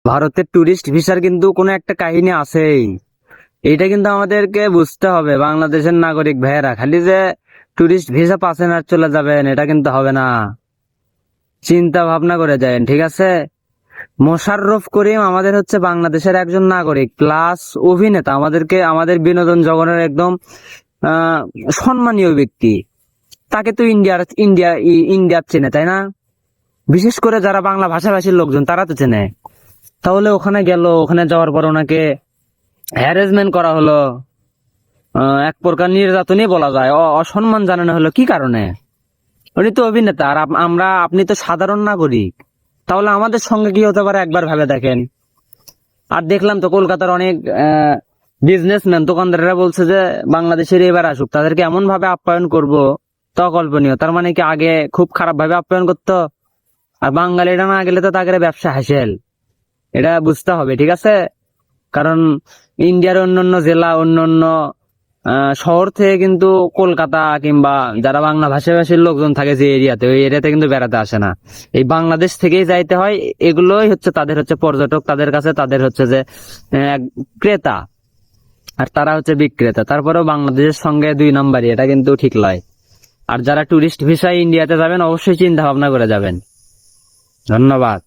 ভারতের টুরিস্ট ভিসার কিন্তু কোনো একটা কাহিনী আছেই। এইটা কিন্তু আমাদেরকে বুঝতে হবে। বাংলাদেশের নাগরিক ভাইয়েরা খালি যে টুরিস্ট ভিসা পাচ্ছেন আর চলে যাবেন, এটা কিন্তু হবে না। চিন্তা ভাবনা করে যাবেন, ঠিক আছে? মোশাররফ করিম আমাদের হচ্ছে বাংলাদেশের একজন নাগরিক প্লাস অভিনেতা, আমাদের বিনোদন জগতের একদম আহ সম্মানীয় ব্যক্তি। তাকে তো ইন্ডিয়ার চেনে, তাই না? বিশেষ করে যারা বাংলা ভাষাভাষীর লোকজন তারা তো চেনে। তাহলে ওখানে গেল, ওখানে যাওয়ার পর ওনাকে হ্যারাসমেন্ট করা হলো, এক প্রকার নির্যাতনই বলা যায়, অসম্মান জানানো হলো। কি কারণে? উনি তো অভিনেতা, আর আপনি তো সাধারণ নাগরিক। তাহলে আমাদের সঙ্গে কি হতে পারে একবার ভেবে দেখেন। আর দেখলাম তো কলকাতার অনেক বিজনেসম্যান, দোকানদারেরা বলছে যে বাংলাদেশের এবার আসুক, তাদেরকে এমন ভাবে আপ্যায়ন করব, তা অকল্পনীয়। তার মানে কি আগে খুব খারাপ ভাবে আপ্যায়ন করতো, আর বাঙালিরা না গেলে তো তাদের ব্যবসা হাসেল। এটা বুঝতে হবে, ঠিক আছে? কারণ ইন্ডিয়ার অন্যান্য জেলা, অন্যান্য শহর থেকে কিন্তু কলকাতা কিংবা যারা বাংলা ভাষাভাষীর লোকজন থাকে যে এরিয়াতে, ওই এরিয়াতে কিন্তু বেড়াতে আসে না। এই বাংলাদেশ থেকেই যাইতে হয়। এগুলোই হচ্ছে তাদের হচ্ছে পর্যটক, তাদের কাছে তাদের হচ্ছে যে ক্রেতা, আর তারা হচ্ছে বিক্রেতা। তারপরেও বাংলাদেশের সঙ্গে দুই নাম্বারই, এটা কিন্তু ঠিক নয়। আর যারা টুরিস্ট ভিসায় ইন্ডিয়াতে যাবেন অবশ্যই চিন্তা ভাবনা করে যাবেন। ধন্যবাদ।